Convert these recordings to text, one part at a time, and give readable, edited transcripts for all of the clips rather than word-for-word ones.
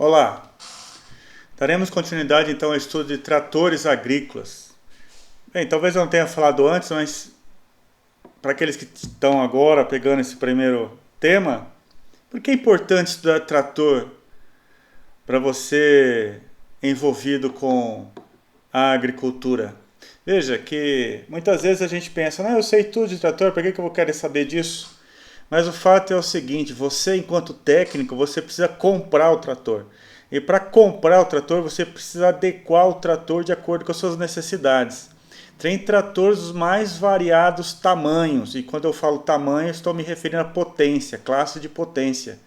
Olá, daremos continuidade então ao estudo de tratores agrícolas. Bem, talvez eu não tenha falado antes, mas para aqueles que estão agora pegando esse primeiro tema, por que é importante estudar trator para você envolvido com a agricultura? Veja que muitas vezes a gente pensa, não, eu sei tudo de trator, para que eu vou querer saber disso? Mas o fato é o seguinte, você enquanto técnico, você precisa comprar o trator. E para comprar o trator, você precisa adequar o trator de acordo com as suas necessidades. Tem tratores dos mais variados tamanhos, e quando eu falo tamanho, estou me referindo à potência, classe de potência.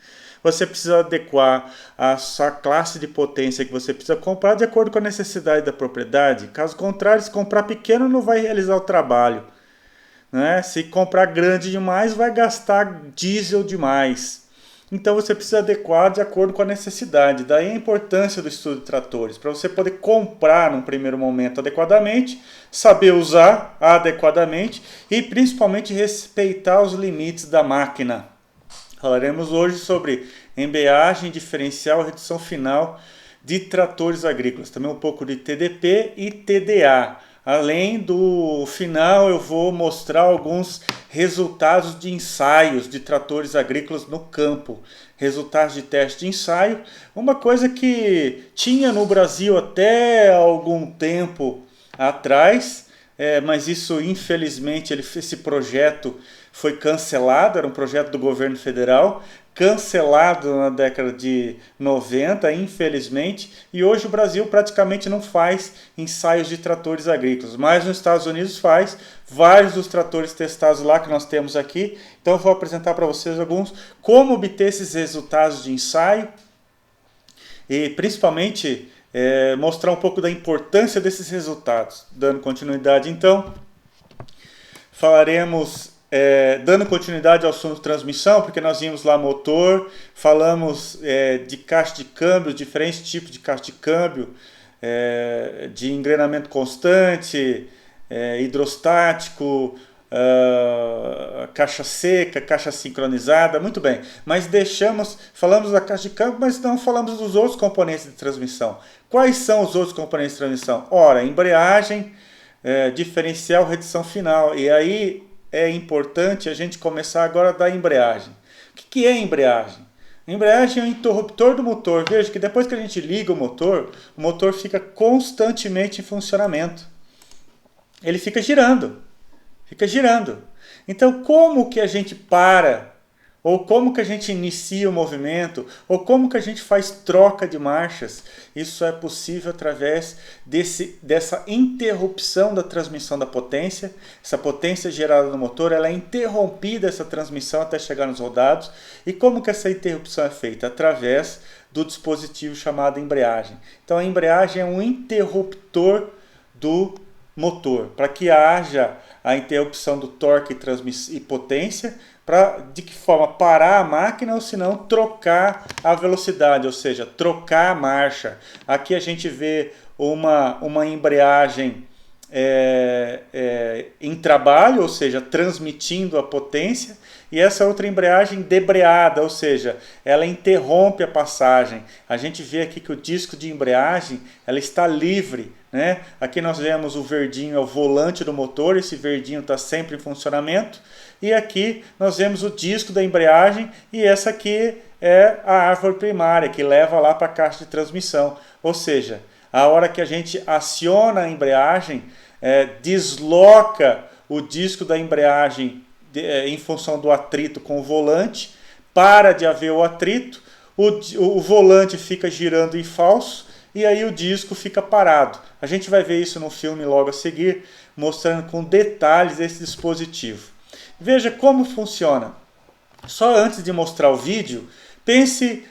Você precisa adequar a sua classe de potência que você precisa comprar de acordo com a necessidade da propriedade. Caso contrário, se comprar pequeno, não vai realizar o trabalho. Né? Se comprar grande demais, vai gastar diesel demais. Então você precisa adequar de acordo com a necessidade. Daí a importância do estudo de tratores, para você poder comprar num primeiro momento adequadamente, saber usar adequadamente e principalmente respeitar os limites da máquina. Falaremos hoje sobre embreagem, diferencial e redução final de tratores agrícolas. Também um pouco de TDP e TDA. Além do final, eu vou mostrar alguns resultados de ensaios de tratores agrícolas no campo. Resultados de teste de ensaio. Uma coisa que tinha no Brasil até algum tempo atrás, mas isso infelizmente esse projeto foi cancelado, era um projeto do governo federal, cancelado na década de 90, infelizmente, e hoje o Brasil praticamente não faz ensaios de tratores agrícolas, mas nos Estados Unidos faz, vários dos tratores testados lá que nós temos aqui, então eu vou apresentar para vocês alguns, como obter esses resultados de ensaio, e principalmente mostrar um pouco da importância desses resultados. Dando continuidade então, falaremos dando continuidade ao assunto de transmissão, porque nós vimos lá motor, falamos de caixa de câmbio, diferentes tipos de caixa de câmbio, de engrenamento constante, hidrostático, caixa seca, caixa sincronizada, muito bem. Mas falamos da caixa de câmbio, mas não falamos dos outros componentes de transmissão. Quais são os outros componentes de transmissão? Ora, embreagem, diferencial, redução final. E aí é importante a gente começar agora da embreagem. O que é embreagem? A embreagem é um interruptor do motor. Veja que depois que a gente liga o motor fica constantemente em funcionamento. Ele fica girando. Fica girando. Então, como que a gente para? Ou como que a gente inicia o movimento? Ou como que a gente faz troca de marchas? Isso é possível através dessa interrupção da transmissão da potência. Essa potência gerada no motor, ela é interrompida, essa transmissão, até chegar nos rodados. E como que essa interrupção é feita? Através do dispositivo chamado embreagem. Então, a embreagem é um interruptor do motor, para que haja a interrupção do torque e potência, de que forma parar a máquina ou se não trocar a velocidade, ou seja, trocar a marcha. Aqui a gente vê uma embreagem em trabalho, ou seja, transmitindo a potência, e essa outra embreagem debreada, ou seja, ela interrompe a passagem. A gente vê aqui que o disco de embreagem ela está livre, né? Aqui nós vemos o verdinho, é o volante do motor, esse verdinho está sempre em funcionamento, e aqui nós vemos o disco da embreagem, e essa aqui é a árvore primária, que leva lá para a caixa de transmissão, ou seja, a hora que a gente aciona a embreagem, desloca o disco da embreagem em função do atrito com o volante, para de haver o atrito, o volante fica girando em falso, e aí o disco fica parado. A gente vai ver isso no filme logo a seguir, mostrando com detalhes esse dispositivo. Veja como funciona. Só antes de mostrar o vídeo, pense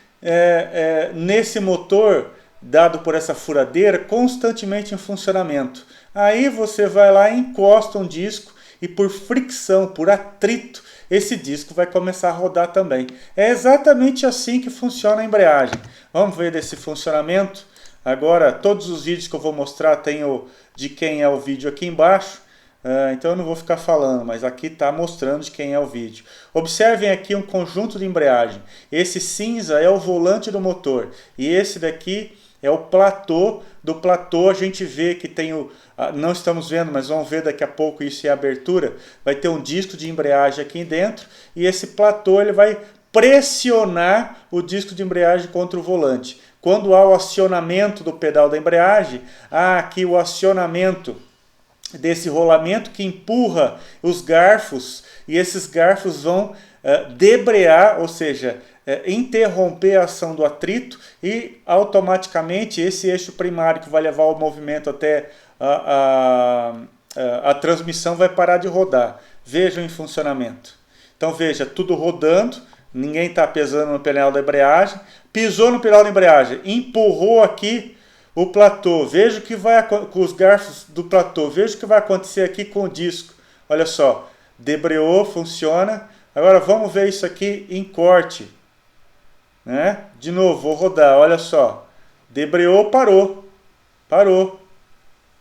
nesse motor dado por essa furadeira constantemente em funcionamento. Aí você vai lá e encosta um disco e por fricção, por atrito, esse disco vai começar a rodar também. É exatamente assim que funciona a embreagem. Vamos ver desse funcionamento. Agora, todos os vídeos que eu vou mostrar tem de quem é o vídeo aqui embaixo. Então eu não vou ficar falando, mas aqui está mostrando de quem é o vídeo. Observem aqui um conjunto de embreagem. Esse cinza é o volante do motor. E esse daqui é o platô. Do platô a gente vê que tem o... Não estamos vendo, mas vamos ver daqui a pouco, isso é a abertura. Vai ter um disco de embreagem aqui dentro. E esse platô ele vai pressionar o disco de embreagem contra o volante. Quando há o acionamento do pedal da embreagem, há aqui o acionamento desse rolamento que empurra os garfos, e esses garfos vão debrear, ou seja, interromper a ação do atrito, e automaticamente esse eixo primário que vai levar o movimento até a transmissão vai parar de rodar. Vejam em funcionamento. Então veja, tudo rodando, ninguém está pesando no pedal da embreagem, pisou no pedal da embreagem, empurrou aqui o platô, veja o que vai com os garfos do platô, veja o que vai acontecer aqui com o disco. Olha só, debreou, funciona. Agora vamos ver isso aqui em corte, né? De novo, vou rodar, olha só. Debreou, parou. Parou.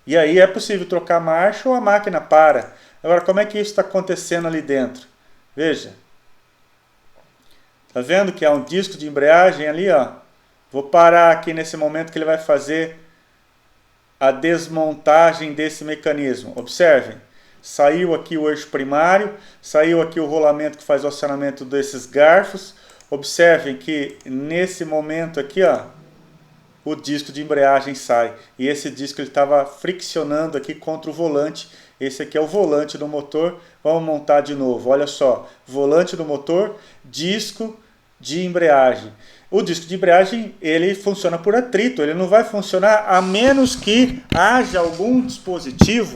E aí é possível trocar marcha ou a máquina para. Agora, como é que isso está acontecendo ali dentro? Veja. Tá vendo que há um disco de embreagem ali, ó? Vou parar aqui nesse momento que ele vai fazer a desmontagem desse mecanismo. Observem, saiu aqui o eixo primário, saiu aqui o rolamento que faz o acionamento desses garfos. Observem que nesse momento aqui, ó, o disco de embreagem sai. E esse disco ele estava friccionando aqui contra o volante. Esse aqui é o volante do motor. Vamos montar de novo. Olha só, volante do motor, disco de embreagem. O disco de embreagem ele funciona por atrito, ele não vai funcionar a menos que haja algum dispositivo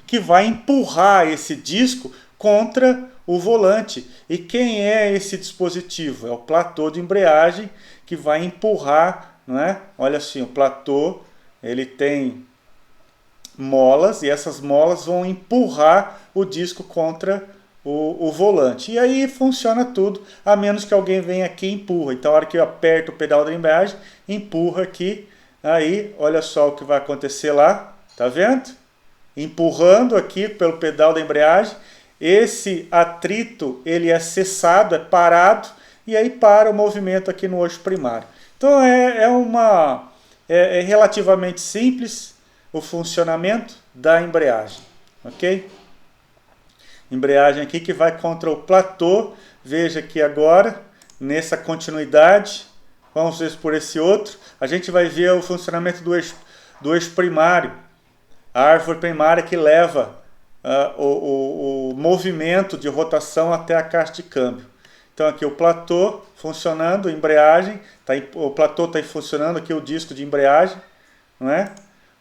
que vai empurrar esse disco contra o volante. E quem é esse dispositivo? É o platô de embreagem que vai empurrar, não é? Olha assim, o platô ele tem molas e essas molas vão empurrar o disco contra o volante. E aí funciona tudo, a menos que alguém venha aqui e empurra. Então, a hora que eu aperto o pedal da embreagem, empurra aqui. Aí, olha só o que vai acontecer lá. Tá vendo? Empurrando aqui pelo pedal da embreagem. Esse atrito, ele é cessado, é parado. E aí para o movimento aqui no eixo primário. Então, é relativamente simples o funcionamento da embreagem. Ok? Embreagem aqui que vai contra o platô. Veja aqui agora, nessa continuidade, vamos ver por esse outro, a gente vai ver o funcionamento do eixo primário, a árvore primária que leva o movimento de rotação até a caixa de câmbio. Então aqui o platô funcionando, embreagem, o platô está funcionando, aqui o disco de embreagem, não é?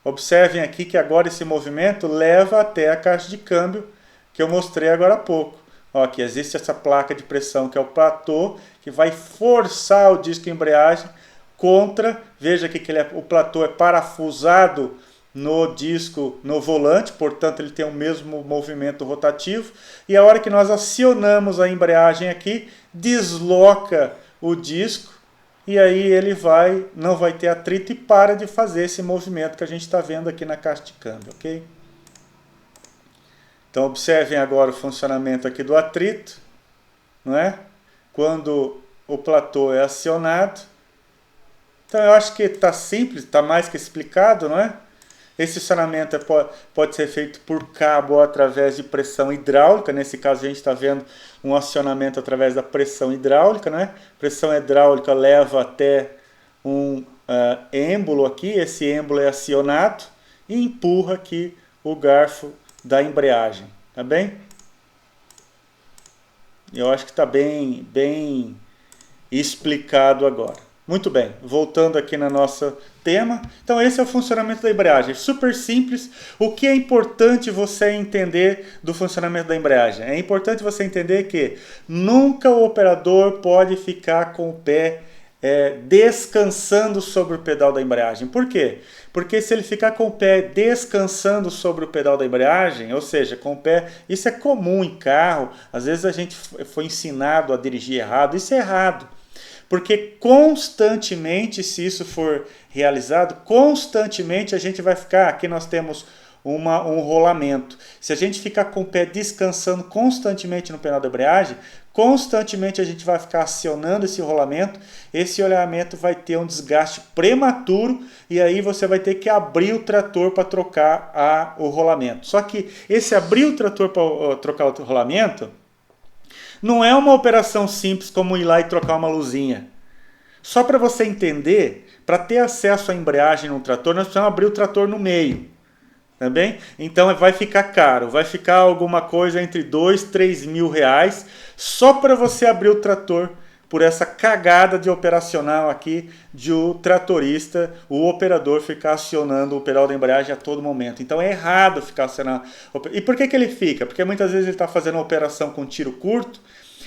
Observem aqui que agora esse movimento leva até a caixa de câmbio, que eu mostrei agora há pouco. Ó, aqui existe essa placa de pressão que é o platô, que vai forçar o disco de embreagem contra, veja aqui que o platô é parafusado no disco, no volante, portanto ele tem o mesmo movimento rotativo, e a hora que nós acionamos a embreagem aqui, desloca o disco, e aí ele não vai ter atrito e para de fazer esse movimento que a gente está vendo aqui na caixa de câmbio, ok? Então, observem agora o funcionamento aqui do atrito, não é? Quando o platô é acionado. Então, eu acho que está simples, está mais que explicado, não é? Esse acionamento pode ser feito por cabo ou através de pressão hidráulica. Nesse caso, a gente está vendo um acionamento através da pressão hidráulica, né? Pressão hidráulica leva até um êmbolo aqui. Esse êmbolo é acionado e empurra aqui o garfo da embreagem, tá bem? Eu acho que está bem explicado agora. Muito bem, voltando aqui no nosso tema. Então esse é o funcionamento da embreagem, super simples. O que é importante você entender do funcionamento da embreagem? É importante você entender que nunca o operador pode ficar com o pé descansando sobre o pedal da embreagem. Por quê? Porque se ele ficar com o pé descansando sobre o pedal da embreagem, ou seja, com o pé, isso é comum em carro, às vezes a gente foi ensinado a dirigir errado, isso é errado. Porque constantemente, se isso for realizado, constantemente a gente vai ficar, aqui nós temos um rolamento. Se a gente ficar com o pé descansando constantemente no pedal da embreagem, constantemente a gente vai ficar acionando esse rolamento vai ter um desgaste prematuro e aí você vai ter que abrir o trator para trocar o rolamento. Só que esse abrir o trator para trocar o rolamento não é uma operação simples como ir lá e trocar uma luzinha. Só para você entender, para ter acesso à embreagem no trator, nós precisamos abrir o trator no meio. Tá bem? Então vai ficar caro, vai ficar alguma coisa entre 2 e 3 mil reais só para você abrir o trator por essa cagada de operacional aqui de o tratorista, o operador ficar acionando o pedal da embreagem a todo momento. Então é errado ficar acionando. E por que ele fica? Porque muitas vezes ele está fazendo uma operação com tiro curto,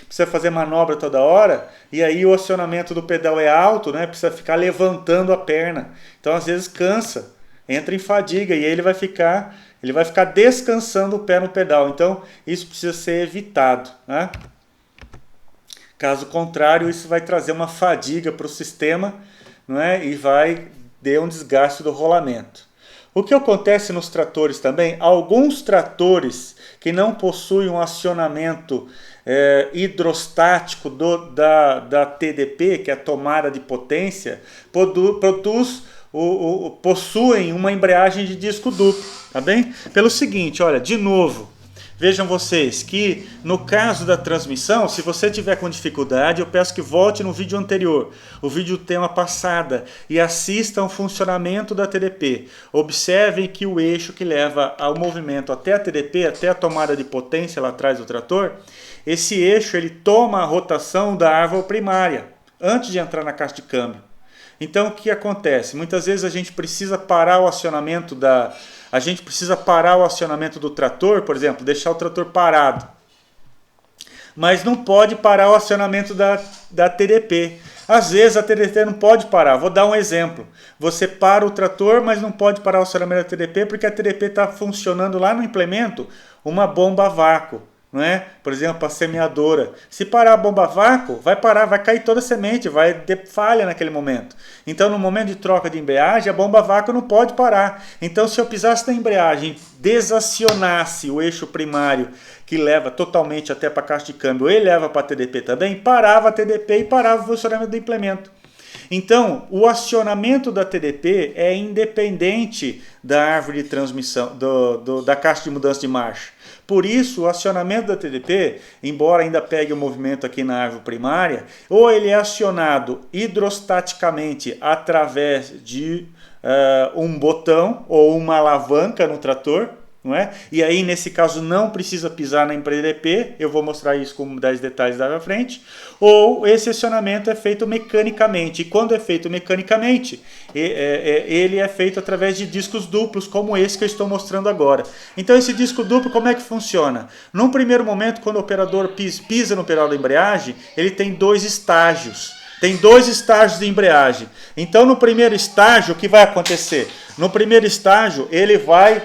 precisa fazer manobra toda hora, e aí o acionamento do pedal é alto, né? Precisa ficar levantando a perna. Então às vezes cansa, entra em fadiga e aí ele vai ficar descansando o pé no pedal. Então isso precisa ser evitado, né? Caso contrário, isso vai trazer uma fadiga para o sistema, não é? E vai ter um desgaste do rolamento. O que acontece nos tratores também? Alguns tratores que não possuem um acionamento hidrostático da TDP, que é a tomada de potência, possuem uma embreagem de disco duplo, tá bem? Pelo seguinte, olha, de novo, vejam vocês que no caso da transmissão, se você tiver com dificuldade, eu peço que volte no vídeo anterior, o vídeo tema passada, e assistam o funcionamento da TDP. Observem que o eixo que leva ao movimento até a TDP, até a tomada de potência lá atrás do trator, esse eixo ele toma a rotação da árvore primária antes de entrar na caixa de câmbio. Então o que acontece? Muitas vezes a gente precisa parar o acionamento do trator, por exemplo, deixar o trator parado. Mas não pode parar o acionamento da TDP. Às vezes a TDP não pode parar. Vou dar um exemplo. Você para o trator, mas não pode parar o acionamento da TDP porque a TDP está funcionando lá no implemento uma bomba a vácuo. Não é? Por exemplo, a semeadora. Se parar a bomba a vácuo, vai cair toda a semente, vai ter falha naquele momento. Então, no momento de troca de embreagem, a bomba a vácuo não pode parar. Então, se eu pisasse na embreagem, desacionasse o eixo primário, que leva totalmente até para a caixa de câmbio, e leva para a TDP também, parava a TDP e parava o funcionamento do implemento. Então, o acionamento da TDP é independente da árvore de transmissão, da caixa de mudança de marcha. Por isso, o acionamento da TDP, embora ainda pegue o movimento aqui na árvore primária, ou ele é acionado hidrostaticamente através de um botão ou uma alavanca no trator, não é? E aí, nesse caso, não precisa pisar na TDP, eu vou mostrar isso com 10 detalhes lá na frente, ou esse acionamento é feito mecanicamente, e quando é feito mecanicamente, ele é feito através de discos duplos, como esse que eu estou mostrando agora. Então, esse disco duplo, como é que funciona? Num primeiro momento, quando o operador pisa no pedal da embreagem, ele tem 2 estágios. Tem 2 estágios de embreagem. Então, no primeiro estágio, o que vai acontecer? No primeiro estágio, ele vai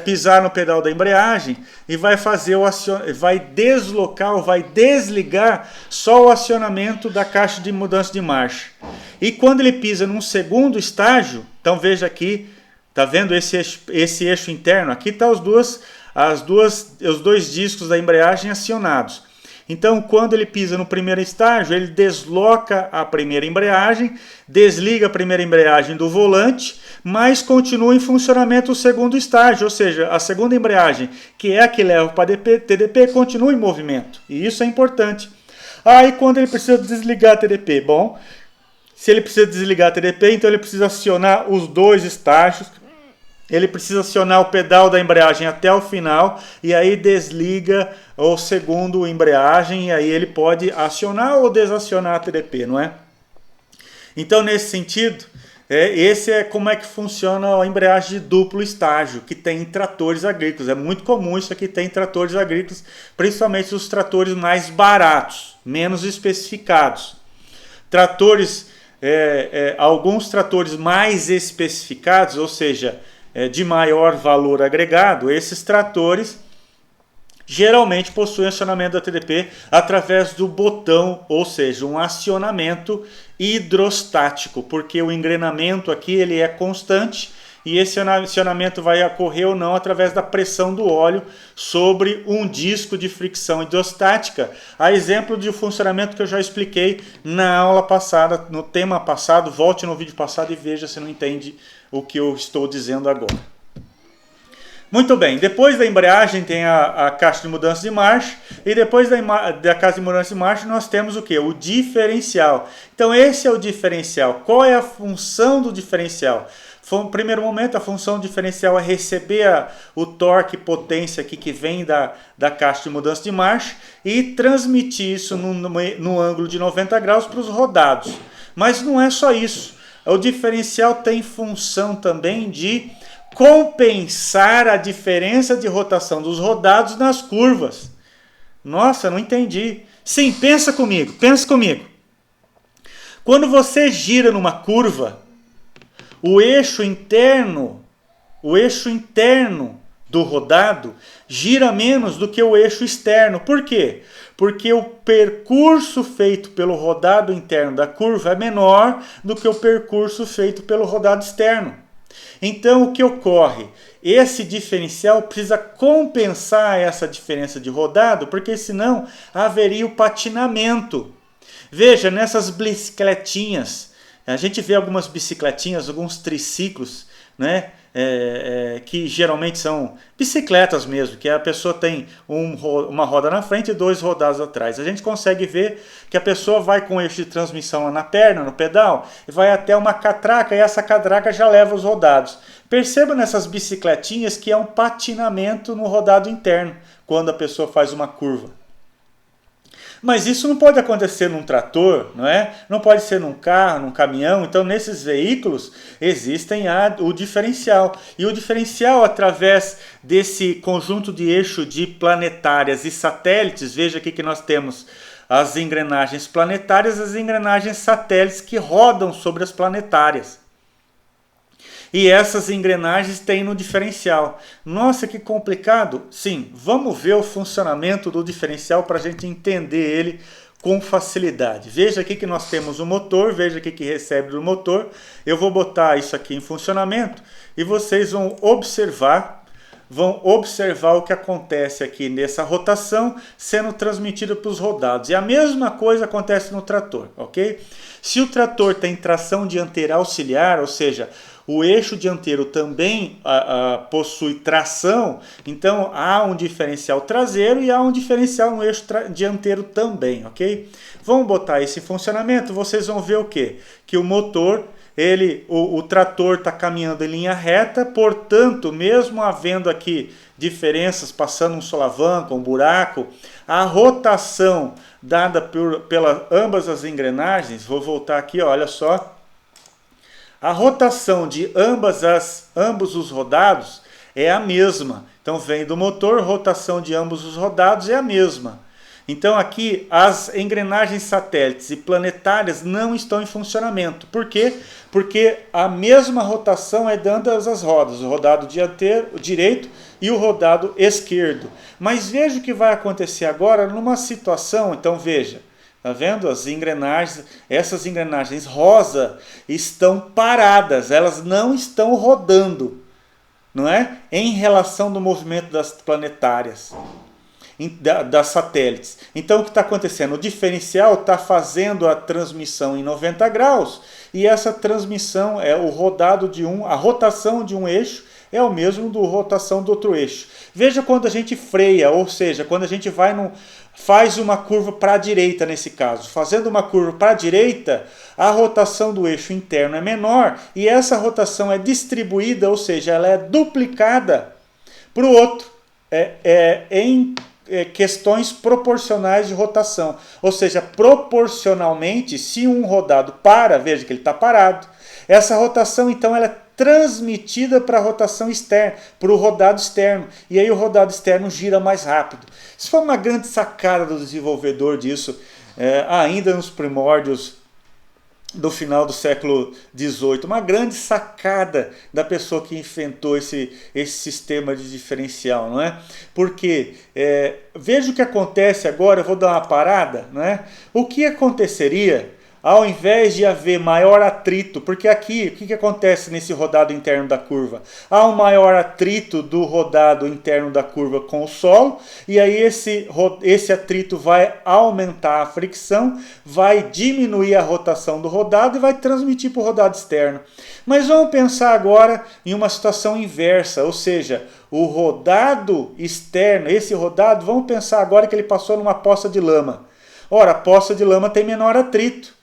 pisar no pedal da embreagem e vai deslocar ou vai desligar só o acionamento da caixa de mudança de marcha. E quando ele pisa num segundo estágio, então veja aqui, tá vendo esse eixo interno? Aqui tá os dois discos da embreagem acionados. Então, quando ele pisa no primeiro estágio, ele desloca a primeira embreagem, desliga a primeira embreagem do volante, mas continua em funcionamento o segundo estágio, ou seja, a segunda embreagem, que é a que leva para a TDP, continua em movimento. E isso é importante. E quando ele precisa desligar a TDP? Bom, se ele precisa desligar a TDP, então ele precisa acionar os 2 estágios. Ele precisa acionar o pedal da embreagem até o final e aí desliga o segundo embreagem e aí ele pode acionar ou desacionar a TDP, não é? Então, nesse sentido, esse é como é que funciona a embreagem de duplo estágio, que tem em tratores agrícolas. É muito comum isso aqui ter em tratores agrícolas, principalmente os tratores mais baratos, menos especificados. Alguns tratores mais especificados, ou seja, de maior valor agregado, esses tratores, geralmente possuem acionamento da TDP através do botão, ou seja, um acionamento hidrostático, porque o engrenamento aqui ele é constante e esse acionamento vai ocorrer ou não através da pressão do óleo sobre um disco de fricção hidrostática, a exemplo de funcionamento que eu já expliquei na aula passada, no tema passado. Volte no vídeo passado e veja se não entende o que eu estou dizendo agora. Muito bem, depois da embreagem tem a caixa de mudança de marcha, e depois da caixa de mudança de marcha nós temos o que? O diferencial. Então esse é o diferencial. Qual é a função do diferencial? No primeiro momento, a função diferencial é receber o torque e potência aqui que vem da caixa de mudança de marcha e transmitir isso no ângulo de 90 graus para os rodados. Mas não é só isso. O diferencial tem função também de compensar a diferença de rotação dos rodados nas curvas. Nossa, não entendi. Sim, pensa comigo. Quando você gira numa curva, o eixo interno do rodado gira menos do que o eixo externo. Por quê? Porque o percurso feito pelo rodado interno da curva é menor do que o percurso feito pelo rodado externo. Então o que ocorre? Esse diferencial precisa compensar essa diferença de rodado, porque senão haveria o patinamento. Veja, nessas bicicletinhas, a gente vê algumas bicicletinhas, alguns triciclos, né? Que geralmente são bicicletas mesmo, que a pessoa tem uma roda na frente e 2 rodados atrás. A gente consegue ver que a pessoa vai com o eixo de transmissão na perna, no pedal, e vai até uma catraca, e essa catraca já leva os rodados. Perceba nessas bicicletinhas que é um patinamento no rodado interno, quando a pessoa faz uma curva. Mas isso não pode acontecer num trator, não é? Não pode ser num carro, num caminhão. Então, nesses veículos, existem o diferencial. E o diferencial, através desse conjunto de eixo de planetárias e satélites, veja aqui que nós temos as engrenagens planetárias e as engrenagens satélites que rodam sobre as planetárias. E essas engrenagens têm no diferencial. Nossa, que complicado! Sim, vamos ver o funcionamento do diferencial para a gente entender ele com facilidade. Veja aqui que nós temos o motor, veja aqui que recebe do motor. Eu vou botar isso aqui em funcionamento e vocês vão observar o que acontece aqui nessa rotação sendo transmitida para os rodados. E a mesma coisa acontece no trator, ok? Se o trator tem tração dianteira auxiliar, ou seja, o eixo dianteiro também possui tração, então há um diferencial traseiro e há um diferencial no eixo dianteiro também, ok? Vamos botar isso em funcionamento, vocês vão ver o quê? Que o motor, o trator está caminhando em linha reta, portanto, mesmo havendo aqui diferenças, passando um solavanco, um buraco, a rotação dada pela ambas as engrenagens, vou voltar aqui, olha só, a rotação de ambos os rodados é a mesma. Então vem do motor, rotação de ambos os rodados é a mesma. Então aqui as engrenagens satélites e planetárias não estão em funcionamento. Por quê? Porque a mesma rotação é de ambas as rodas, o rodado dianteiro, o direito e o rodado esquerdo. Mas veja o que vai acontecer agora numa situação, então veja. Tá vendo? Essas engrenagens rosa estão paradas, elas não estão rodando, não é? Em relação do movimento das planetárias, das satélites. Então o que está acontecendo? O diferencial está fazendo a transmissão em 90 graus e essa transmissão é a rotação de um eixo é o mesmo da rotação do outro eixo. Veja quando a gente freia, ou seja, quando a gente faz uma curva para a direita nesse caso. Fazendo uma curva para a direita, a rotação do eixo interno é menor e essa rotação é distribuída, ou seja, ela é duplicada para o outro em questões proporcionais de rotação. Ou seja, proporcionalmente, se um rodado para, veja que ele está parado, essa rotação então ela é transmitida para a rotação externa, para o rodado externo. E aí o rodado externo gira mais rápido. Isso foi uma grande sacada do desenvolvedor disso, ainda nos primórdios do final do século XVIII, uma grande sacada da pessoa que inventou esse sistema de diferencial, não é? Porque veja o que acontece agora, eu vou dar uma parada, não é? O que aconteceria ao invés de haver maior atrito, porque aqui, o que acontece nesse rodado interno da curva? Há um maior atrito do rodado interno da curva com o solo, e aí esse atrito vai aumentar a fricção, vai diminuir a rotação do rodado e vai transmitir para o rodado externo. Mas vamos pensar agora em uma situação inversa, ou seja, o rodado externo, esse rodado, vamos pensar agora que ele passou numa poça de lama. Ora, a poça de lama tem menor atrito.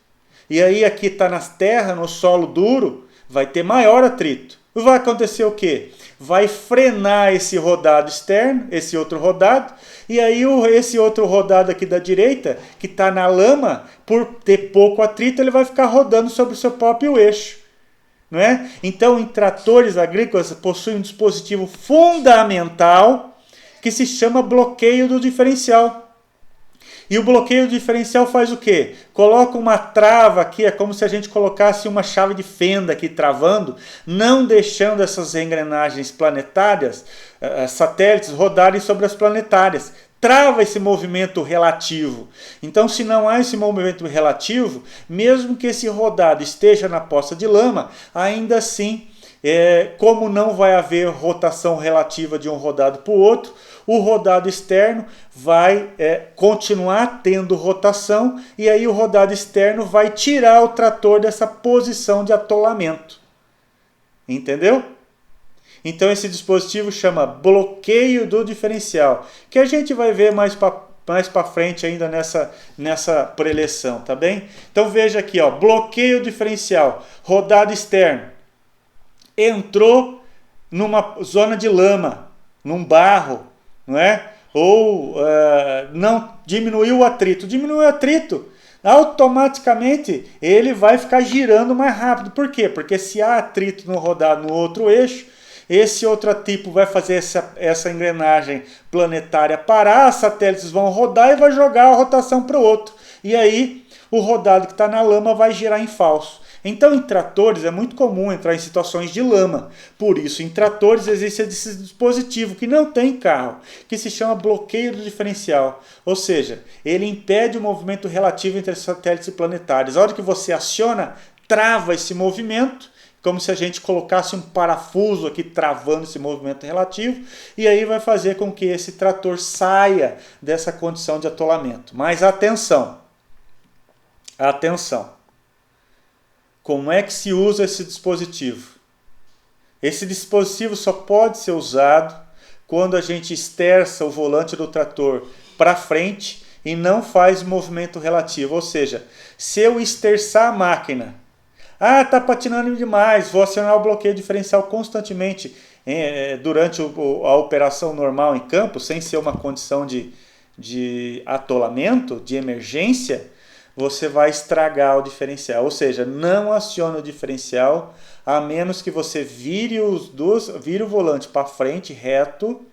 E aí aqui está na terra, no solo duro, vai ter maior atrito. E vai acontecer o quê? Vai frenar esse rodado externo, esse outro rodado, e aí esse outro rodado aqui da direita, que está na lama, por ter pouco atrito, ele vai ficar rodando sobre o seu próprio eixo. Não é? Então, em tratores agrícolas, possui um dispositivo fundamental que se chama bloqueio do diferencial. E o bloqueio diferencial faz o quê? Coloca uma trava aqui, é como se a gente colocasse uma chave de fenda aqui travando, não deixando essas engrenagens planetárias, satélites, rodarem sobre as planetárias. Trava esse movimento relativo. Então, se não há esse movimento relativo, mesmo que esse rodado esteja na poça de lama, ainda assim, como não vai haver rotação relativa de um rodado para o outro, o rodado externo vai continuar tendo rotação e aí o rodado externo vai tirar o trator dessa posição de atolamento. Entendeu? Então esse dispositivo chama bloqueio do diferencial, que a gente vai ver mais para frente ainda nessa preleção, tá bem? Então veja aqui, ó, bloqueio diferencial, rodado externo. Entrou numa zona de lama, num barro, não é? Ou não diminuiu o atrito. Diminuiu o atrito, automaticamente ele vai ficar girando mais rápido. Por quê? Porque se há atrito no rodado no outro eixo, esse outro tipo vai fazer essa engrenagem planetária parar, os satélites vão rodar e vai jogar a rotação para o outro. E aí o rodado que está na lama vai girar em falso. Então, em tratores é muito comum entrar em situações de lama. Por isso, em tratores existe esse dispositivo que não tem carro, que se chama bloqueio do diferencial. Ou seja, ele impede o movimento relativo entre satélites e planetários. A hora que você aciona, trava esse movimento, como se a gente colocasse um parafuso aqui travando esse movimento relativo, e aí vai fazer com que esse trator saia dessa condição de atolamento. Mas atenção! Atenção! Como é que se usa esse dispositivo? Esse dispositivo só pode ser usado quando a gente esterça o volante do trator para frente e não faz movimento relativo. Ou seja, se eu esterçar a máquina, está patinando demais, vou acionar o bloqueio diferencial constantemente durante a operação normal em campo, sem ser uma condição de atolamento, de emergência, você vai estragar o diferencial. Ou seja, não aciona o diferencial a menos que você vire o volante para frente, reto,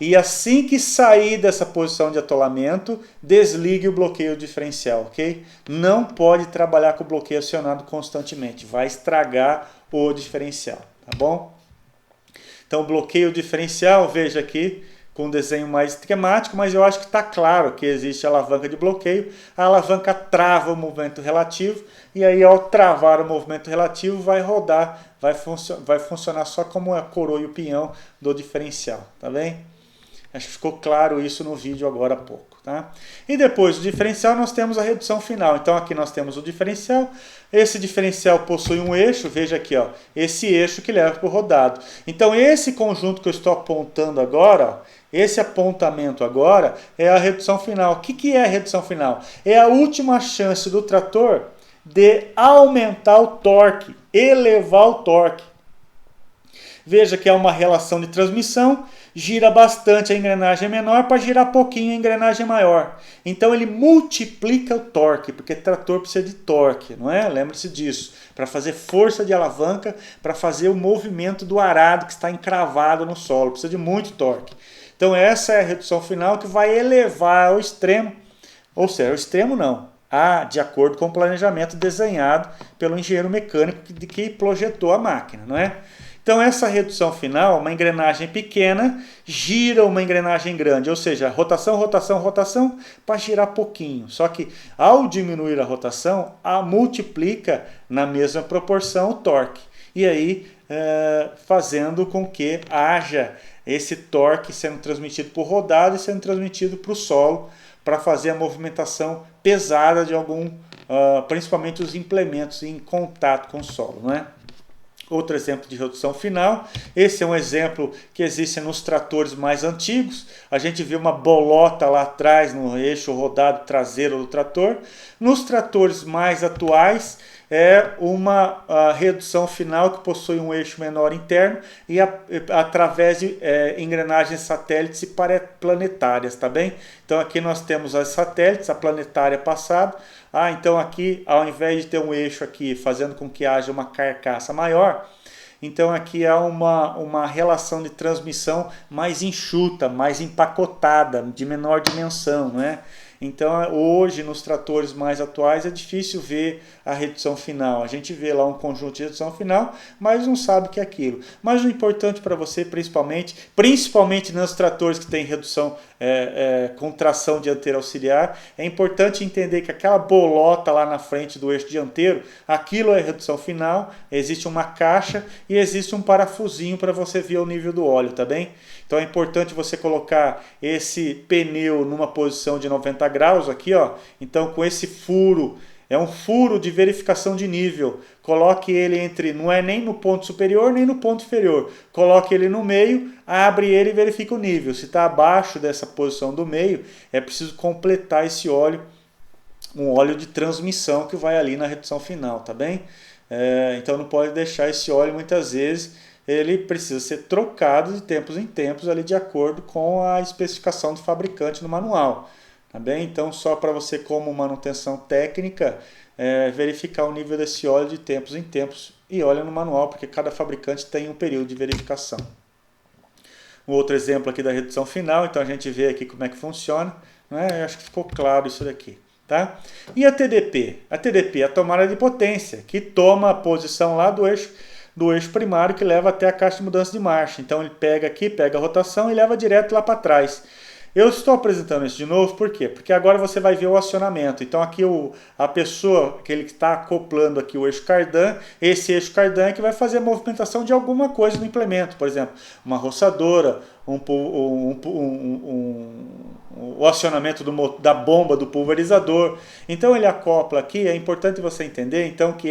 e assim que sair dessa posição de atolamento, desligue o bloqueio diferencial, ok? Não pode trabalhar com o bloqueio acionado constantemente, vai estragar o diferencial, tá bom? Então, bloqueio diferencial, veja aqui, com um desenho mais esquemático, mas eu acho que está claro que existe a alavanca de bloqueio. A alavanca trava o movimento relativo e aí ao travar o movimento relativo vai rodar, vai funcionar só como a coroa e o pinhão do diferencial, tá bem? Acho que ficou claro isso no vídeo agora há pouco. Tá? E depois do diferencial nós temos a redução final. Então aqui nós temos o diferencial. Esse diferencial possui um eixo, veja aqui, ó, esse eixo que leva para o rodado. Então esse conjunto que eu estou apontando agora, ó, esse apontamento agora é a redução final. O que é a redução final? É a última chance do trator de aumentar o torque, elevar o torque. Veja que é uma relação de transmissão, gira bastante a engrenagem menor para girar pouquinho a engrenagem maior. Então ele multiplica o torque, porque trator precisa de torque, não é? Lembre-se disso, para fazer força de alavanca, para fazer o movimento do arado que está encravado no solo, precisa de muito torque. Então essa é a redução final que vai elevar ao extremo, ou seja, ao extremo não, de acordo com o planejamento desenhado pelo engenheiro mecânico que projetou a máquina, não é? Então essa redução final, uma engrenagem pequena, gira uma engrenagem grande, ou seja, rotação, rotação, rotação, para girar pouquinho. Só que ao diminuir a rotação, multiplica na mesma proporção o torque. E aí fazendo com que haja esse torque sendo transmitido por rodado e sendo transmitido para o solo, para fazer a movimentação pesada de principalmente os implementos em contato com o solo, não é? Outro exemplo de redução final, esse é um exemplo que existe nos tratores mais antigos. A gente vê uma bolota lá atrás no eixo rodado traseiro do trator. Nos tratores mais atuais, é uma redução final que possui um eixo menor interno e através de engrenagens satélites e paraplanetárias, tá bem? Então aqui nós temos as satélites, a planetária passada. Então aqui, ao invés de ter um eixo aqui fazendo com que haja uma carcaça maior, então aqui há uma relação de transmissão mais enxuta, mais empacotada, de menor dimensão, não é? Então hoje nos tratores mais atuais é difícil ver a redução final. A gente vê lá um conjunto de redução final, mas não sabe que é aquilo. Mas o importante para você, principalmente nos tratores que tem redução com tração dianteira auxiliar, é importante entender que aquela bolota lá na frente do eixo dianteiro, aquilo é redução final, existe uma caixa e existe um parafusinho para você ver o nível do óleo, tá bem? Então é importante você colocar esse pneu numa posição de 90 graus aqui, ó. Então com esse furo, é um furo de verificação de nível. Coloque ele não é nem no ponto superior nem no ponto inferior. Coloque ele no meio, abre ele e verifica o nível. Se está abaixo dessa posição do meio, é preciso completar esse óleo, um óleo de transmissão que vai ali na redução final, tá bem? Então não pode deixar esse óleo muitas vezes. Ele precisa ser trocado de tempos em tempos ali de acordo com a especificação do fabricante no manual. Tá bem? Então, só para você, como manutenção técnica, verificar o nível desse óleo de tempos em tempos e olha no manual, porque cada fabricante tem um período de verificação. Um outro exemplo aqui da redução final, então a gente vê aqui como é que funciona, né? Eu acho que ficou claro isso daqui. Tá? E a TDP? A TDP é a tomada de potência, que toma a posição lá do eixo primário que leva até a caixa de mudança de marcha. Então ele pega aqui, pega a rotação e leva direto lá para trás. Eu estou apresentando isso de novo, por quê? Porque agora você vai ver o acionamento. Então aqui a pessoa, aquele que está acoplando aqui o eixo cardan, esse eixo cardan é que vai fazer a movimentação de alguma coisa no implemento. Por exemplo, uma roçadora, o acionamento da bomba do pulverizador. Então ele acopla aqui, é importante você entender então que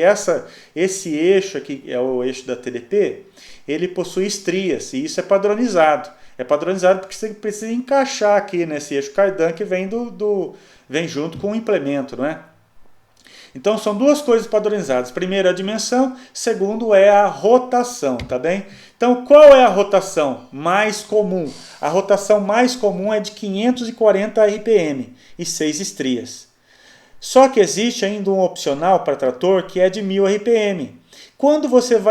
esse eixo aqui, é o eixo da TDP, ele possui estrias e isso é padronizado. É padronizado porque você precisa encaixar aqui nesse eixo cardan que vem junto com o implemento, não é? Então são duas coisas padronizadas. Primeiro a dimensão, segundo é a rotação, tá bem? Então qual é a rotação mais comum? A rotação mais comum é de 540 RPM e 6 estrias. Só que existe ainda um opcional para trator que é de 1000 RPM.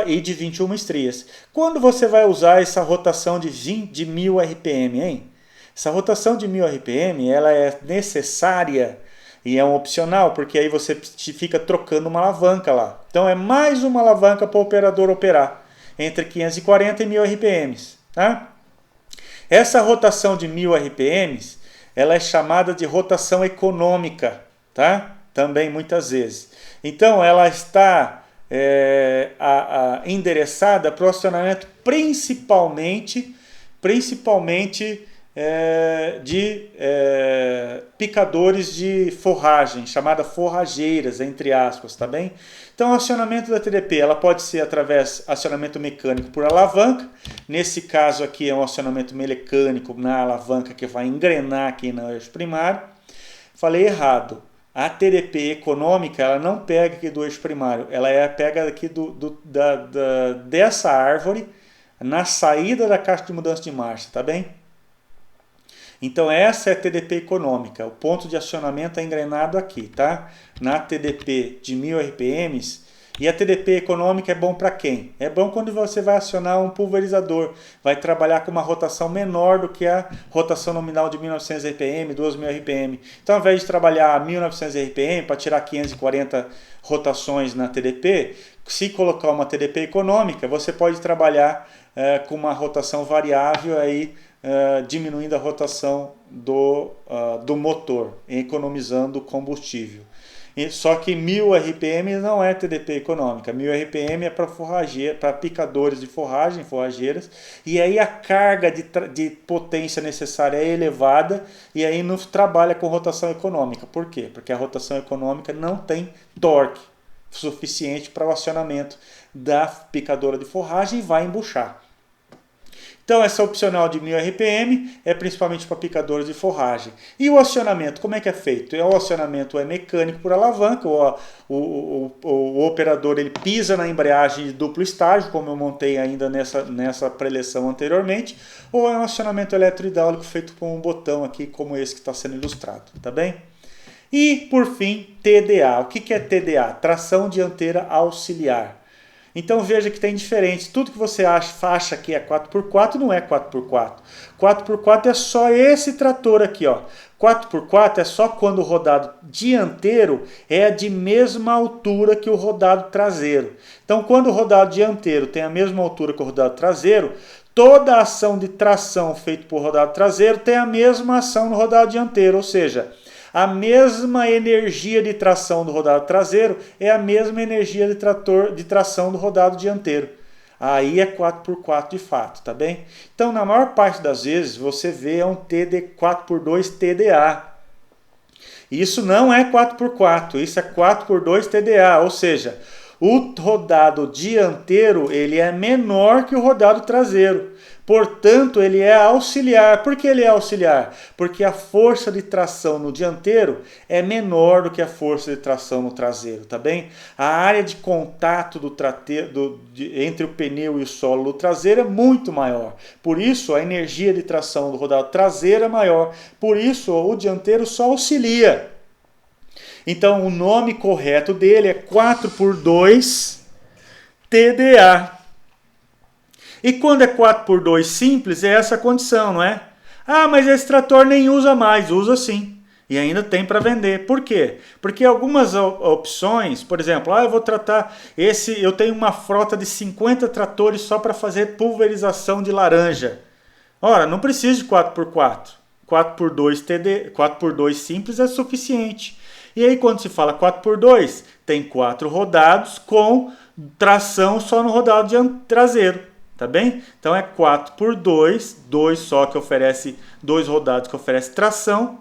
E de 21 estrias. Quando você vai usar essa rotação de 1000 RPM, hein? Essa rotação de 1000 RPM, ela é necessária e é um opcional, porque aí você fica trocando uma alavanca lá. Então é mais uma alavanca para o operador operar, entre 540 e 1000 RPMs. Tá? Essa rotação de 1000 RPMs, ela é chamada de rotação econômica, tá? Também muitas vezes. Então ela está endereçada para o acionamento principalmente de picadores de forragem, chamada forrageiras, entre aspas, tá bem? Então o acionamento da TDP, ela pode ser através de acionamento mecânico por alavanca, nesse caso aqui é um acionamento mecânico na alavanca que vai engrenar aqui no eixo primário. Falei errado. A TDP econômica, ela não pega aqui do eixo primário, ela pega aqui dessa árvore, na saída da caixa de mudança de marcha, tá bem? Então essa é a TDP econômica, o ponto de acionamento é engrenado aqui, tá? Na TDP de 1000 RPMs, E a TDP econômica é bom para quem? É bom quando você vai acionar um pulverizador, vai trabalhar com uma rotação menor do que a rotação nominal de 1900 RPM, 2000 RPM. Então, ao invés de trabalhar 1900 RPM para tirar 540 rotações na TDP, se colocar uma TDP econômica, você pode trabalhar com uma rotação variável, aí, diminuindo a rotação do motor, economizando combustível. Só que 1000 RPM não é TDP econômica. 1000 RPM é para picadores de forragem, forrageiras, e aí a carga de potência necessária é elevada, e aí não trabalha com rotação econômica. Por quê? Porque a rotação econômica não tem torque suficiente para o acionamento da picadora de forragem e vai embuchar. Então, essa opcional de 1000 RPM é principalmente para picadores de forragem. E o acionamento, como é que é feito? O acionamento é mecânico por alavanca, o operador ele pisa na embreagem de duplo estágio, como eu montei ainda nessa preleção anteriormente, ou é um acionamento eletrohidráulico feito por um botão aqui, como esse que está sendo ilustrado, tá bem? E, por fim, TDA. O que é TDA? Tração dianteira auxiliar. Então veja que tem diferente. Tudo que você acha que é 4x4 não é 4x4. 4x4 é só esse trator aqui, ó. 4x4 é só quando o rodado dianteiro é de mesma altura que o rodado traseiro. Então, quando o rodado dianteiro tem a mesma altura que o rodado traseiro, toda a ação de tração feita por rodado traseiro tem a mesma ação no rodado dianteiro, ou seja, a mesma energia de tração do rodado traseiro é a mesma energia de tração do rodado dianteiro. Aí é 4x4 de fato, tá bem? Então, na maior parte das vezes, você vê um 4x2 TDA. Isso não é 4x4, isso é 4x2 TDA, ou seja, o rodado dianteiro ele é menor que o rodado traseiro. Portanto, ele é auxiliar. Por que ele é auxiliar? Porque a força de tração no dianteiro é menor do que a força de tração no traseiro, tá bem? A área de contato entre o pneu e o solo do traseiro é muito maior. Por isso, a energia de tração do rodado traseiro é maior. Por isso, o dianteiro só auxilia. Então, o nome correto dele é 4x2 TDA. E quando é 4x2 simples, é essa condição, não é? Ah, mas esse trator nem usa mais. Usa sim. E ainda tem para vender. Por quê? Porque algumas opções, por exemplo, eu vou tratar eu tenho uma frota de 50 tratores só para fazer pulverização de laranja. Ora, não precisa de 4x4. 4x2 simples é suficiente. E aí quando se fala 4x2, tem 4 rodados com tração só no rodado traseiro. Tá bem? Então é 4x2, 2 só que oferece, 2 rodados que oferece tração,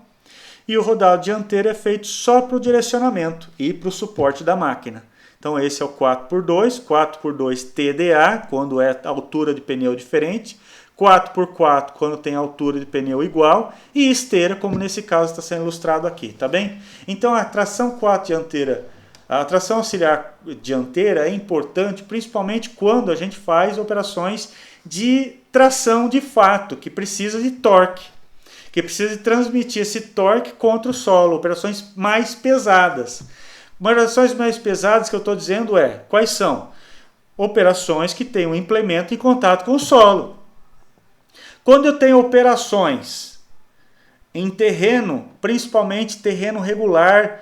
e o rodado dianteiro é feito só para o direcionamento e para o suporte da máquina. Então esse é o 4x2, 4x2 TDA, quando é altura de pneu diferente, 4x4 quando tem altura de pneu igual, e esteira, como nesse caso está sendo ilustrado aqui, tá bem? Então a tração 4 dianteira, a tração auxiliar dianteira é importante, principalmente quando a gente faz operações de tração de fato, que precisa de torque, que precisa de transmitir esse torque contra o solo, operações mais pesadas. Operações mais pesadas que eu estou dizendo quais são? Operações que têm um implemento em contato com o solo. Quando eu tenho operações em terreno, principalmente terreno regular,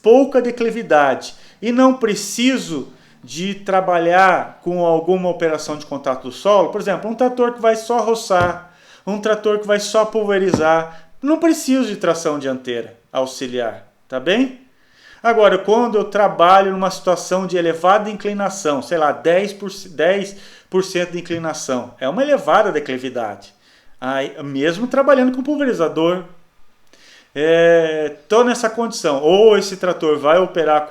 pouca declividade, e não preciso de trabalhar com alguma operação de contato do solo, por exemplo, um trator que vai só roçar, um trator que vai só pulverizar, não preciso de tração dianteira auxiliar, tá bem? Agora, quando eu trabalho numa situação de elevada inclinação, sei lá, 10% de inclinação, é uma elevada declividade, aí, mesmo trabalhando com pulverizador, estou nessa condição, ou esse trator vai operar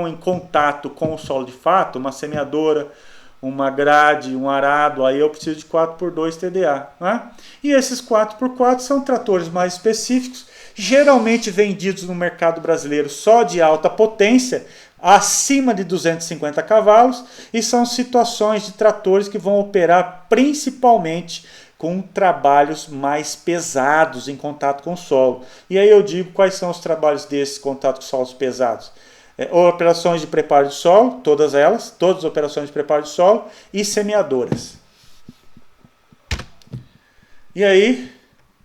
em contato com o solo de fato, uma semeadora, uma grade, um arado, aí eu preciso de 4x2 TDA. Né? E esses 4x4 são tratores mais específicos, geralmente vendidos no mercado brasileiro só de alta potência, acima de 250 cavalos, e são situações de tratores que vão operar principalmente com trabalhos mais pesados em contato com o solo. E aí eu digo quais são os trabalhos desses contato com solos pesados. operações de preparo de solo, todas as operações de preparo de solo e semeadoras. E aí,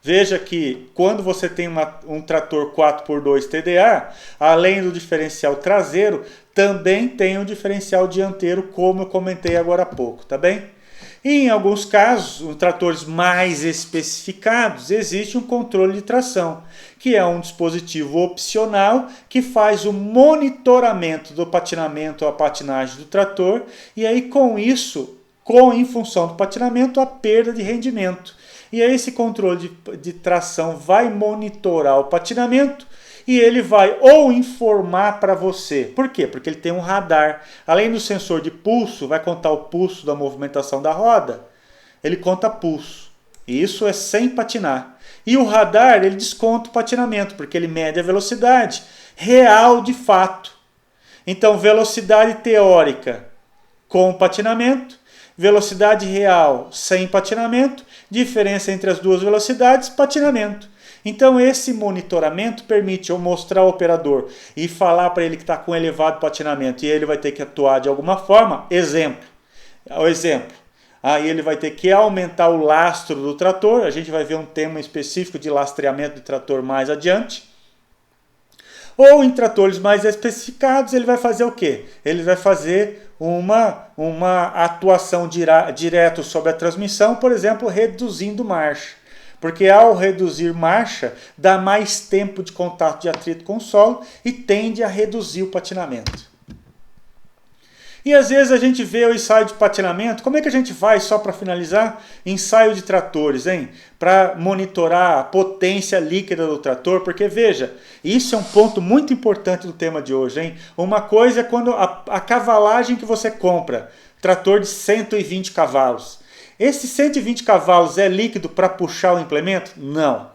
veja que quando você tem um trator 4x2 TDA, além do diferencial traseiro, também tem um diferencial dianteiro, como eu comentei agora há pouco, tá bem? E em alguns casos, em tratores mais especificados, existe um controle de tração, que é um dispositivo opcional que faz o monitoramento do patinamento ou a patinagem do trator, e aí com isso, em função do patinamento, a perda de rendimento. E aí esse controle de tração vai monitorar o patinamento e ele vai ou informar para você. Por quê? Porque ele tem um radar. Além do sensor de pulso, vai contar o pulso da movimentação da roda. Ele conta pulso. E isso é sem patinar. E o radar, ele desconta o patinamento, porque ele mede a velocidade real de fato. Então, velocidade teórica com patinamento, velocidade real sem patinamento, diferença entre as duas velocidades, patinamento. Então esse monitoramento permite eu mostrar ao operador e falar para ele que está com elevado patinamento e ele vai ter que atuar de alguma forma. Exemplo. Aí ele vai ter que aumentar o lastro do trator. A gente vai ver um tema específico de lastreamento de trator mais adiante. Ou em tratores mais especificados, ele vai fazer o quê? Ele vai fazer uma atuação direto sobre a transmissão, por exemplo, reduzindo marcha. Porque ao reduzir marcha, dá mais tempo de contato de atrito com o solo e tende a reduzir o patinamento. E às vezes a gente vê o ensaio de patinamento. Como é que a gente faz, só para finalizar, ensaio de tratores, hein? Para monitorar a potência líquida do trator, porque veja, isso é um ponto muito importante do tema de hoje, hein? Uma coisa é quando a cavalagem que você compra, trator de 120 cavalos. Esse 120 cavalos é líquido para puxar o implemento? Não.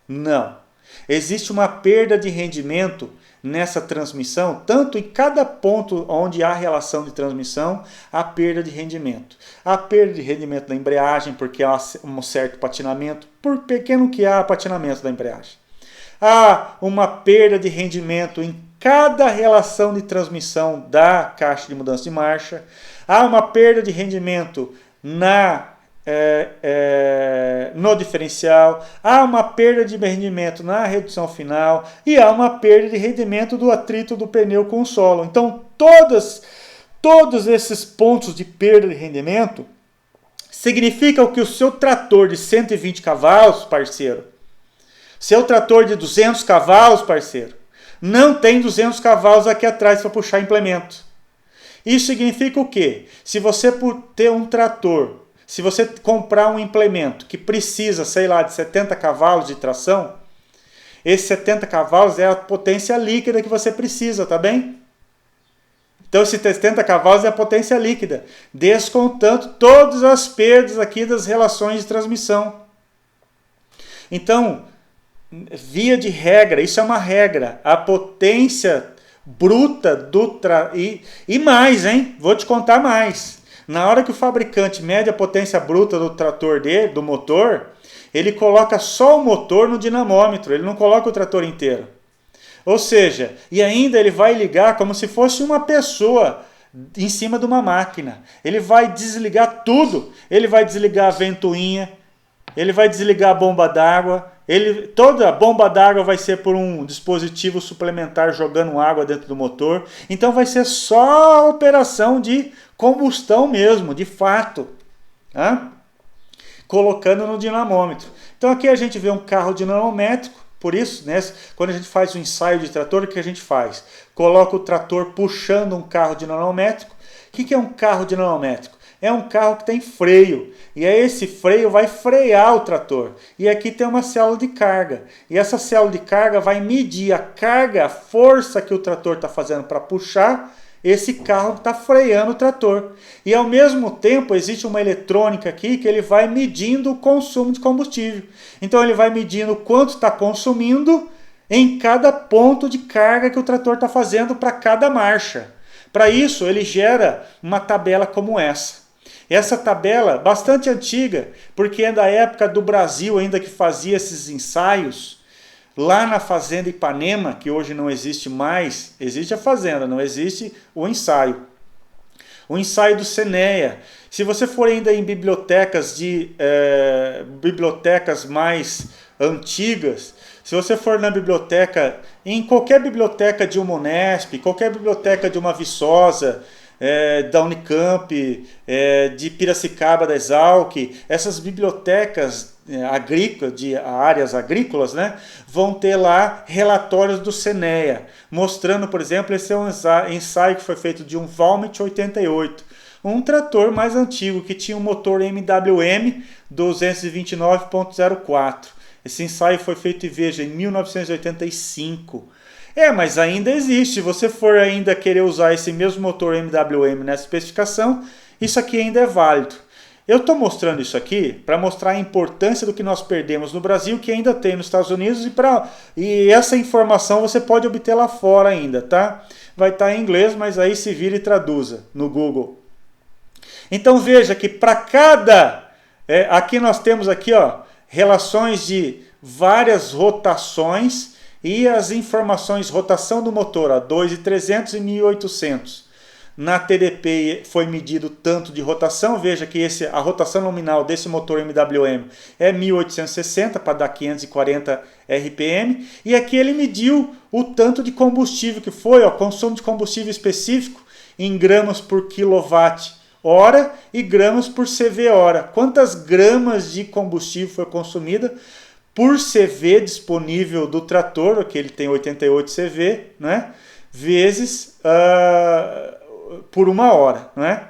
Não. Existe uma perda de rendimento nessa transmissão, tanto em cada ponto onde há relação de transmissão, há perda de rendimento. Há perda de rendimento da embreagem, porque há um certo patinamento, por pequeno que há patinamento da embreagem. Há uma perda de rendimento em cada relação de transmissão da caixa de mudança de marcha. Há uma perda de rendimento no diferencial, há uma perda de rendimento na redução final e há uma perda de rendimento do atrito do pneu com o solo. Então, todos esses pontos de perda de rendimento significam que o seu trator de 120 cavalos, parceiro, seu trator de 200 cavalos, parceiro, não tem 200 cavalos aqui atrás para puxar implemento. Isso significa o quê? Se você ter um trator, se você comprar um implemento que precisa, sei lá, de 70 cavalos de tração, esses 70 cavalos é a potência líquida que você precisa, tá bem? Então, esses 70 cavalos é a potência líquida, descontando todas as perdas aqui das relações de transmissão. Então, via de regra, isso é uma regra, a potência bruta do e mais, hein? Vou te contar mais. Na hora que o fabricante mede a potência bruta do trator do motor, ele coloca só o motor no dinamômetro, ele não coloca o trator inteiro. Ou seja, e ainda ele vai ligar como se fosse uma pessoa em cima de uma máquina. Ele vai desligar tudo, ele vai desligar a ventoinha, ele vai desligar a bomba d'água, toda a bomba d'água vai ser por um dispositivo suplementar jogando água dentro do motor. Então vai ser só a operação de combustão mesmo, de fato. Tá? Colocando no dinamômetro. Então aqui a gente vê um carro dinamométrico. Por isso, né, quando a gente faz um ensaio de trator, o que a gente faz? Coloca o trator puxando um carro dinamométrico. O que é um carro dinamométrico? É um carro que tem freio, e aí esse freio vai frear o trator. E aqui tem uma célula de carga, e essa célula de carga vai medir a carga, a força que o trator está fazendo para puxar esse carro que está freando o trator. E ao mesmo tempo existe uma eletrônica aqui que ele vai medindo o consumo de combustível. Então ele vai medindo quanto está consumindo em cada ponto de carga que o trator está fazendo para cada marcha. Para isso ele gera uma tabela como essa. Essa tabela, bastante antiga, porque é da época do Brasil ainda que fazia esses ensaios, lá na Fazenda Ipanema, que hoje não existe mais, existe a fazenda, não existe o ensaio. O ensaio do Seneia. Se você for ainda em bibliotecas mais antigas, se você for na biblioteca, em qualquer biblioteca de uma Unesp, qualquer biblioteca de uma Viçosa, da Unicamp, de Piracicaba, da Exalc, essas bibliotecas agrícolas, de áreas agrícolas, né, vão ter lá relatórios do Seneia, mostrando, por exemplo, esse é um ensaio que foi feito de um Valmet 88, um trator mais antigo que tinha um motor MWM 229.04. Esse ensaio foi feito, veja, em 1985. Mas ainda existe. Se você for ainda querer usar esse mesmo motor MWM nessa especificação, isso aqui ainda é válido. Eu estou mostrando isso aqui para mostrar a importância do que nós perdemos no Brasil, que ainda tem nos Estados Unidos, e essa informação você pode obter lá fora ainda, tá? Vai estar em inglês, mas aí se vira e traduza no Google. Então veja que para cada... aqui nós temos aqui, ó, relações de várias rotações e as informações, rotação do motor, 2.300 e 1.800. Na TDP foi medido tanto de rotação, veja que a rotação nominal desse motor MWM é 1.860 para dar 540 RPM, e aqui ele mediu o tanto de combustível que foi, ó, consumo de combustível específico em gramas por quilowatt-hora e gramas por CV-hora. Quantas gramas de combustível foi consumida por CV disponível do trator, que ele tem 88 CV, né, vezes... por uma hora, né?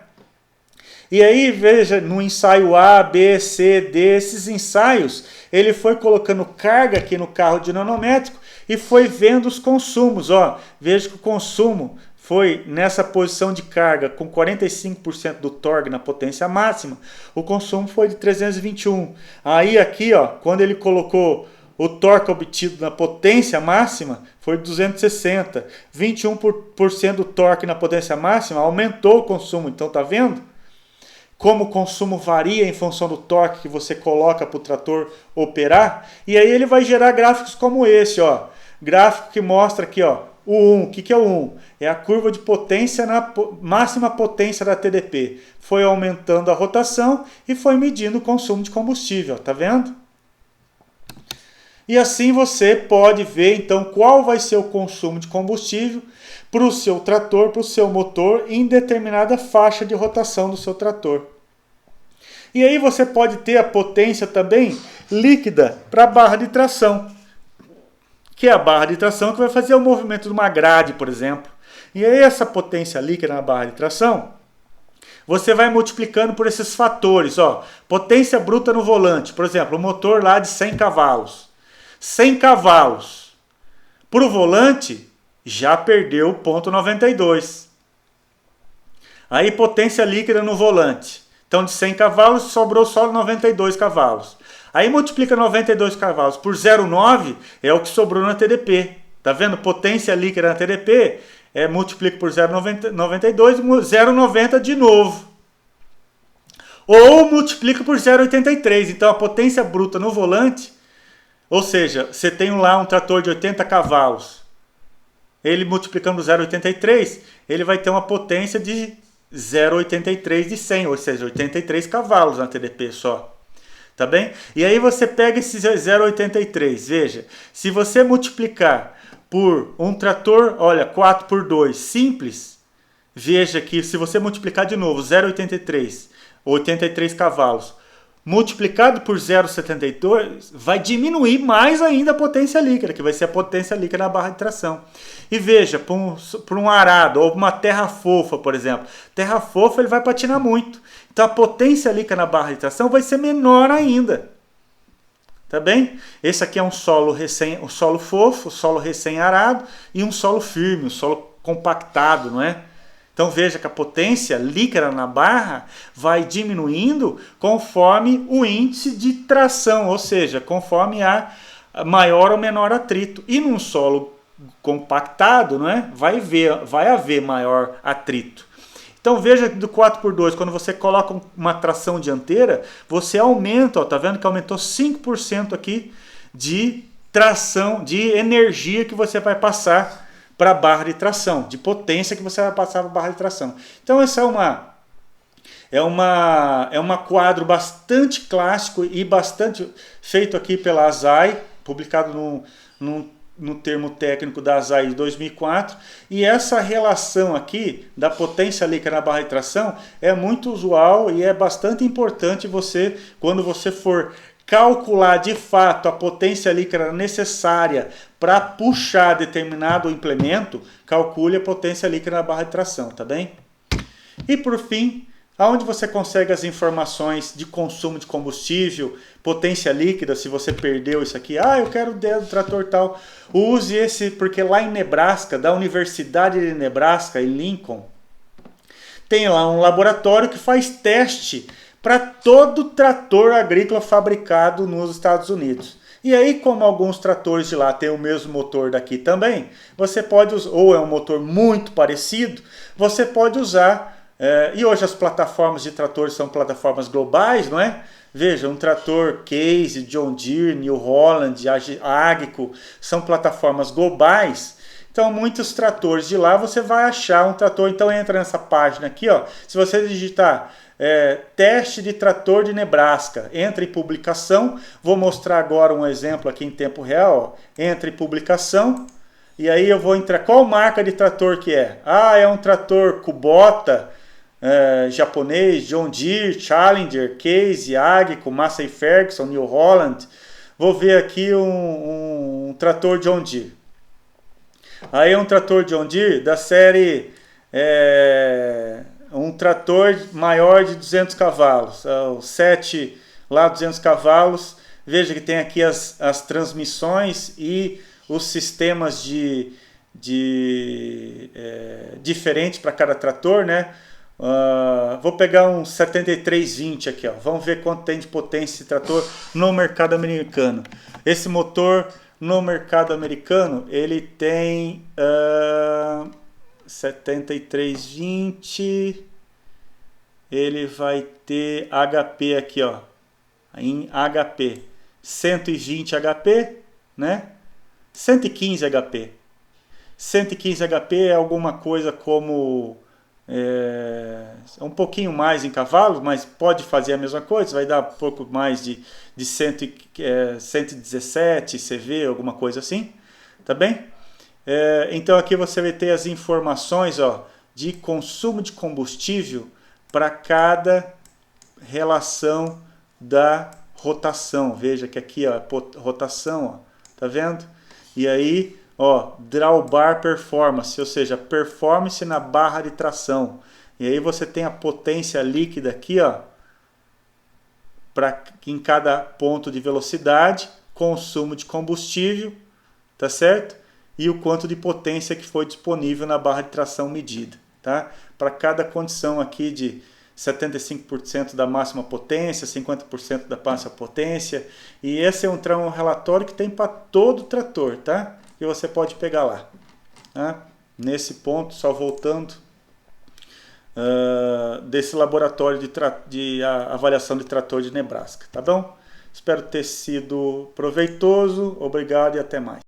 E aí, veja, no ensaio A, B, C, D, esses ensaios, ele foi colocando carga aqui no carro dinamométrico e foi vendo os consumos, ó. Veja que o consumo foi nessa posição de carga com 45% do torque na potência máxima, o consumo foi de 321. Aí aqui, ó, quando ele colocou o torque obtido na potência máxima foi 260. 21% do torque na potência máxima aumentou o consumo. Então, tá vendo? Como o consumo varia em função do torque que você coloca para o trator operar. E aí ele vai gerar gráficos como esse, ó. Gráfico que mostra aqui, ó, o 1. O que é o 1? É a curva de potência na máxima potência da TDP. Foi aumentando a rotação e foi medindo o consumo de combustível. Tá vendo? E assim você pode ver, então, qual vai ser o consumo de combustível para o seu trator, para o seu motor, em determinada faixa de rotação do seu trator. E aí você pode ter a potência também líquida para a barra de tração, que é a barra de tração que vai fazer o movimento de uma grade, por exemplo. E aí essa potência líquida na barra de tração, você vai multiplicando por esses fatores. Ó, potência bruta no volante, por exemplo, o motor lá de 100 cavalos. 100 cavalos para o volante já perdeu 0,92. Aí potência líquida no volante. Então de 100 cavalos sobrou só 92 cavalos. Aí multiplica 92 cavalos por 0,9 é o que sobrou na TDP. Tá vendo? Potência líquida na TDP multiplica por 0,92 e 0,90 de novo. Ou multiplica por 0,83. Então a potência bruta no volante, ou seja, você tem lá um trator de 80 cavalos, ele multiplicando 0,83, ele vai ter uma potência de 0,83 de 100, ou seja, 83 cavalos na TDP só. Tá bem? E aí você pega esse 0,83, veja, se você multiplicar por um trator, olha, 4 por 2, simples, veja que se você multiplicar de novo 0,83, 83 cavalos, multiplicado por 0,72, vai diminuir mais ainda a potência líquida, que vai ser a potência líquida na barra de tração. E veja, por um arado ou uma terra fofa, por exemplo. Terra fofa ele vai patinar muito. Então a potência líquida na barra de tração vai ser menor ainda. Tá bem? Esse aqui é um solo fofo, um solo recém-arado e um solo firme, um solo compactado, não é? Então veja que a potência líquida na barra vai diminuindo conforme o índice de tração, ou seja, conforme a maior ou menor atrito. E num solo compactado, não é? vai haver maior atrito. Então veja que do 4x2, quando você coloca uma tração dianteira, você aumenta, ó, tá vendo que aumentou 5% aqui de tração, de energia que você vai passar para a barra de tração, de potência que você vai passar para a barra de tração. Então essa é uma quadro bastante clássico e bastante feito aqui pela ASAI, publicado no termo técnico da ASAI de 2004, e essa relação aqui da potência líquida na barra de tração é muito usual e é bastante importante você, quando você for calcular de fato a potência líquida necessária para puxar determinado implemento, calcule a potência líquida na barra de tração, tá bem? E por fim, aonde você consegue as informações de consumo de combustível, potência líquida, se você perdeu isso aqui, eu quero o dedo do trator tal, use esse, porque lá em Nebraska, da Universidade de Nebraska, em Lincoln, tem lá um laboratório que faz teste para todo trator agrícola fabricado nos Estados Unidos. E aí, como alguns tratores de lá têm o mesmo motor daqui também, você pode usar, ou é um motor muito parecido, você pode usar. E hoje as plataformas de tratores são plataformas globais, não é? Veja, um trator Case, John Deere, New Holland, Agco, são plataformas globais. Então, muitos tratores de lá você vai achar um trator. Então, entra nessa página aqui, ó. Se você digitar teste de trator de Nebraska, entra em publicação. Vou mostrar agora um exemplo aqui em tempo real. Ó. Entra em publicação. E aí eu vou entrar. Qual marca de trator que é? É um trator Kubota, japonês, John Deere, Challenger, Case, Agco, Massey Ferguson, New Holland. Vou ver aqui um trator John Deere. Aí é um trator John Deere da série, um trator maior de 200 cavalos, o 7 lá 200 cavalos. Veja que tem aqui as transmissões e os sistemas diferentes para cada trator, né? Vou pegar um 7320 aqui, ó. Vamos ver quanto tem de potência esse trator no mercado americano. Esse motor no mercado americano, ele tem 7320, ele vai ter HP aqui, ó, em HP, 120 HP, né? 115 HP. 115 HP é alguma coisa como um pouquinho mais em cavalos, mas pode fazer a mesma coisa, vai dar um pouco mais de 117 CV, alguma coisa assim, tá bem? Então aqui você vai ter as informações, ó, de consumo de combustível para cada relação da rotação. Veja que aqui, ó, rotação, ó, tá vendo? E aí, ó, drawbar performance, ou seja, performance na barra de tração. E aí você tem a potência líquida aqui, ó, em cada ponto de velocidade, consumo de combustível, tá certo? E o quanto de potência que foi disponível na barra de tração medida, tá? Para cada condição aqui de 75% da máxima potência, 50% da máxima potência. E esse é um relatório que tem para todo trator, tá? E você pode pegar lá. Tá? Nesse ponto, só voltando, desse laboratório de avaliação de trator de Nebraska, tá bom? Espero ter sido proveitoso, obrigado e até mais.